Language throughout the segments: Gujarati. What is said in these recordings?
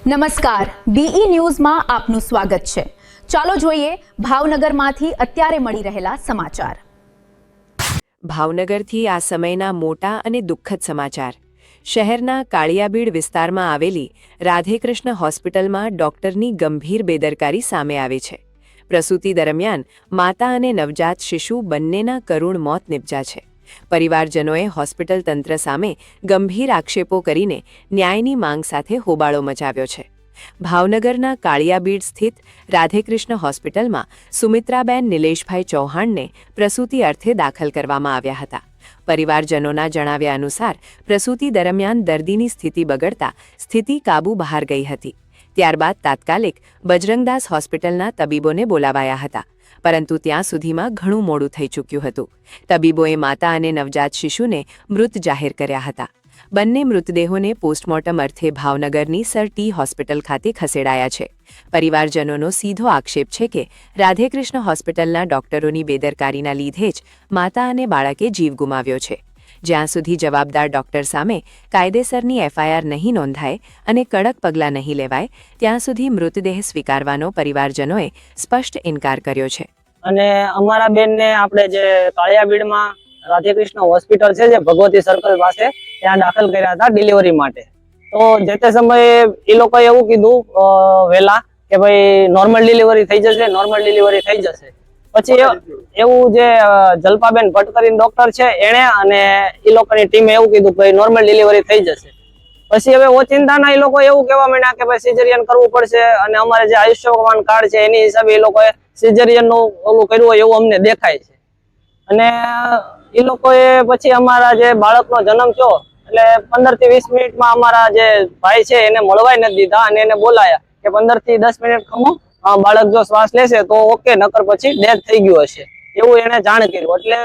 નમસ્કાર, BE ન્યૂઝમાં આપનું સ્વાગત છે। ચાલો જોઈએ ભાવનગરમાંથી અત્યારે મળી રહેલા સમાચાર। ભાવનગરથી આ સમયના મોટા અને દુઃખદ સમાચાર। શહેરના કાળિયાબીડ વિસ્તારમાં આવેલી રાધેકૃષ્ણ હોસ્પિટલમાં ડોક્ટરની ગંભીર બેદરકારી સામે આવી છે। પ્રસૂતિ દરમિયાન માતા અને નવજાત શિશુ બંનેના કરુણ મોત નિપજ્યા છે। પરિવારજનોએ હોસ્પિટલ તંત્ર સામે ગંભીર આક્ષેપો કરીને ન્યાયની માંગ સાથે હોબાળો મચાવ્યો છે। ભાવનગરના કાળિયાબીડ સ્થિત રાધેકૃષ્ણ હોસ્પિટલમાં સુમિત્રાબેન નિલેશભાઈ ચૌહાણને પ્રસૂતિ અર્થે દાખલ કરવામાં આવ્યા હતા। પરિવારજનોના જણાવ્યા અનુસાર પ્રસૂતિ દરમિયાન દર્દીની સ્થિતિ બગડતા સ્થિતિ કાબૂ બહાર ગઈ હતી। ત્યારબાદ તાત્કાલિક બજરંગદાસ હોસ્પિટલના તબીબોને બોલાવાયા હતા, પરંતુ ત્યાં સુધીમાં ઘણું મોડું થઈ ચૂક્યું હતું। તબીબોએ માતા અને નવજાત શિશુને મૃત જાહેર કર્યા હતા। બંને મૃતદેહોને પોસ્ટમોર્ટમ અર્થે ભાવનગરની સર ટી હોસ્પિટલ ખાતે ખસેડાયા છે। પરિવારજનોનો સીધો આક્ષેપ છે કે રાધેકૃષ્ણ હોસ્પિટલના ડોક્ટરોની બેદરકારીના લીધે જ માતા અને બાળકે જીવ ગુમાવ્યો છે। જ્યાં સુધી જવાબદાર ડોક્ટર સામે કાયદેસરની FIR નહીં નોંધાય અને કડક પગલાં નહીં લેવાય ત્યાં સુધી મૃતદેહ સ્વીકારવાનો પરિવારજનોએ સ્પષ્ટ ઇનકાર કર્યો છે। અને અમારા બેનને આપણે જે કાળિયાબીડમાં રાધેકૃષ્ણ હોસ્પિટલ છે જે ભગવતી સર્કલ પાસે ત્યાં દાખલ કર્યા હતા ડિલિવરી માટે। તો જે તે સમયે એ લોકોએ એવું કીધું વહેલા કે ભાઈ નોર્મલ ડિલિવરી થઈ જશે, નોર્મલ ડિલિવરી થઈ જશે। પછી એવું જે જલ્પાબેન ભટ્ટ કરીને ડોક્ટર છે એણે અને એ લોકોની ટીમે એવું કીધું કે નોર્મલ ડિલિવરી થઈ જશે। પછી હવે ઓચિંતાના એ લોકો એવું કહેવા માંડ્યા કે ભાઈ સિઝેરિયન કરવું પડશે અને અમારે જે આયુષ્યમાન કાર્ડ છે એની હિસાબે એ લોકોએ સિઝેરિયન નું ઓલું કર્યું હોય એવું અમને દેખાય છે। અને એ લોકોએ પછી અમારા જે બાળકનો જન્મ થયો એટલે 15 થી 20 મિનિટમાં અમારા જે ભાઈ છે એને મળવાય નથી દીધા અને એને બોલાયા કે 15 થી 10 મિનિટ ખમો, બાળક જો શ્વાસ લેશે તો ઓકે, નકર પછી ડેથ થઈ ગયું હશે એવું એને જાણ કર્યું। એટલે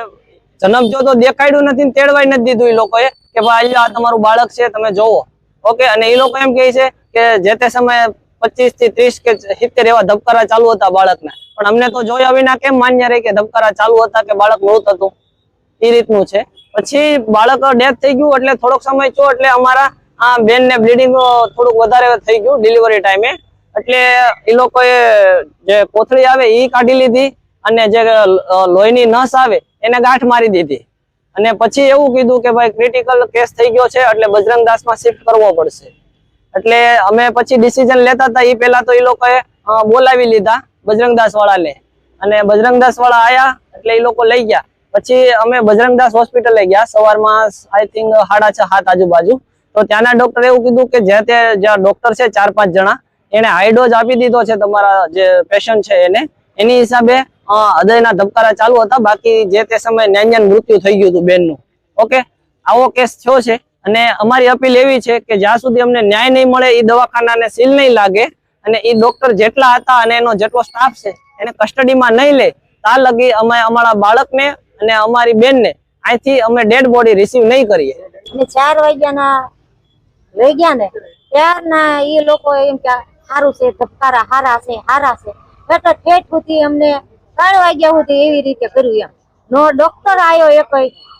જન્મ જો તો દેખાડ્યું નથી ને તેડવાય નથી દીધું એ લોકોએ કે ભાઈ આ તમારું બાળક છે તમે જોવો, ઓકે। અને એ લોકો એમ કહે છે કે જે તે સમયે 25 થી 30 કે 70 એવા ધબકારા ચાલુ હતા બાળકના, પણ અમને તો જોયા વિના કેમ માન્ય રહે કે ધબકારા ચાલુ હતા કે બાળક મૃત હતું, એ રીતનું છે। પછી બાળક ડેથ થઈ ગયું એટલે થોડોક સમય થયો એટલે અમારા આ બેનને બ્લીડિંગ થોડુંક વધારે થઈ ગયું ડિલિવરી ટાઈમે। એટલે એ લોકોએ જે કોથળી આવે એ કાઢી લીધી અને જે લોહીની નસ આવે એને ગાંઠ મારી દીધી અને પછી એવું કીધું કે ભાઈ ક્રિટિકલ કેસ થઈ ગયો છે એટલે બજરંગદાસમાં શિફ્ટ કરવો પડશે। એટલે અમે પછી ડિસિઝન લેતા હતા એ પહેલા તો એ લોકોએ બોલાવી લીધા બજરંગદાસ વાળાને અને બજરંગદાસ વાળા આયા એટલે એ લોકો લઈ ગયા। પછી અમે બજરંગદાસ હોસ્પિટલે ગયા સવારમાં આઈ થિંક 6:30-7 આજુબાજુ। તો ત્યાંના ડોક્ટરે એવું કીધું કે જે ડોક્ટર છે 4-5 જણા એને હાઈ ડોઝ આપી દીધો છે તમારા જે પેશન્ટ છે એને, એની હિસાબે હૃદયના ધબકારા ચાલુ હતા, બાકી જે તે સમયે ન્યાન્યાન મૃત્યુ થઈ ગયું હતું બેનનું, ઓકે। આવો કેસ થયો છે અને અમારી અપીલ એવી છે કે જ્યાં સુધી અમને ન્યાય નહીં મળે એ દવાખાનાને સીલ નહીં લાગે અને એ ડોક્ટર જેટલા હતા અને એનો જેટલો સ્ટાફ છે એને કસ્ટડીમાં નહીં લે ત્યાં લગી અમે અમારા બાળકને અને અમારી બેનને અહીંથી અમે ડેડ બોડી રિસીવ નહીં કરીએ। 4 વાગ્યાના લઈ ગયા ને ત્યારના એ લોકો એમ કે સારું છે, ધબકારા હારા છે એટલે ઠેઠ સુધી અમને 3 વાગ્યા સુધી એવી રીતે કર્યું એમ। નો ડોક્ટર આવ્યો એક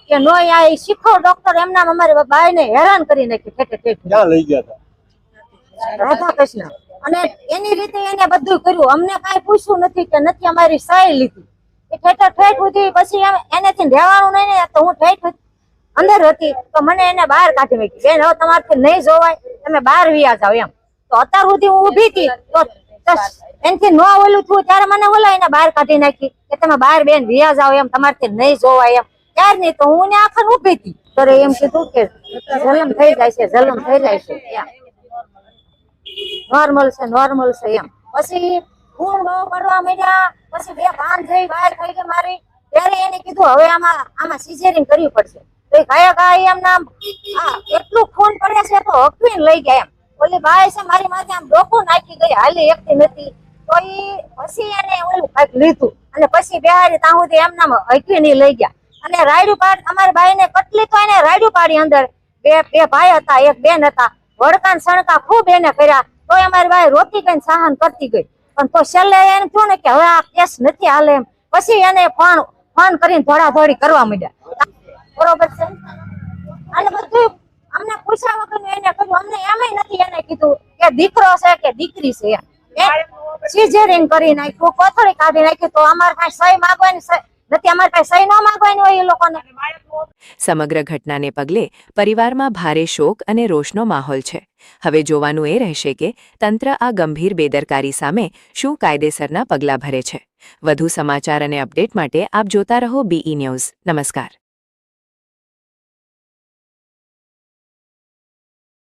કે નો આ શીખો ડોક્ટર એમના અમારી બાઈને હેરાન કરી નાખી ઠેઠ ક્યાં લઈ ગયા હતા રાધાકૃષ્ણ અને એની રીતે એને બધું કર્યું, અમને કાંઈ પૂછ્યું નથી કે નથી અમારી સહી લીધી એ ઠેઠ સુધી। પછી એનેથી રહેવાનું નહીં ને તો હું ઠેઠ અંદર હતી તો મને એને બહાર કાઢી મૂકી, બેન હવે તમારથી નહીં જોવાય તમે બહાર વિયા જાવ એમ। તો અત્યાર સુધી હું ઊભી હતી તો એનથી ન ઓલું થયું ત્યારે મને ઓલા એને બહાર કાઢી નાખી કે તમે બહાર બેન વિયા જાવ એમ, તમારથી નહીં જોવાય એમ। ત્યારની તો હું ને આખર ઊભી હતી ત્યારે એમ કીધું કે જલમ થઈ જાય છે એમ, નોર્મલ છે એમ। પછી હું ન પડવા માંડ્યા, પછી 2 ભાન થઈ બહાર થઈ ગઈ મારી ત્યારે એને કીધું હવે આમાં સિઝેરિંગ કરવી પડશે। તો કયા એમના એટલું ખૂન પડે છે તો હકવીને લઈ ગયા એમ। ઓલી બાઈ છે મારી માથે આમ ડોકું નાખી ગઈ, હાલી એકતી નથી તો પછી એને ઓલું કંઈક લીધું અને પછી બેહાડી ત્યાં સુધી એમના હકવીને લઈ ગયા અને રાયડું પાડ અમારી બાઈને કટલી તો એને રાયડું પાડી અંદર બે ભાઈ હતા એક બેન હતા, વડકાન સણકા ખૂબ એને કર્યા તો અમારી બાઈ રોતી ગઈ સહન કરતી ગઈ, પણ તો છેલ્લે એને થયું ને કે હવે આ કેસ નથી હાલે એમ। પછી એને ફોન કરીને ધોડાધોડી કરવા માંડ્યા, બરોબર છે। અને બધું અમને પૂછ્યા વગરનું એને કર્યું. અમને એમય નથી એને કીધું કે દીકરો છે કે દીકરી છે. સિઝેરિંગ કરી નાખ્યું, કોથળી કાઢી નાખી. તો અમારે કાંઈ સહી માંગવાની નથી, અમારે કાંઈ સહી ન માંગવાની હોય એ લોકોને. સમગ્ર ઘટનાને પગલે પરિવારમાં ભારે શોક અને રોષનો માહોલ છે. હવે જોવાનું એ રહેશે કે તંત્ર આ ગંભીર બેદરકારી સામે શું કાયદેસરના પગલાં ભરે છે. વધુ સમાચાર અને અપડેટ માટે આપ જોતા રહો BE ન્યૂઝ. નમસ્કાર.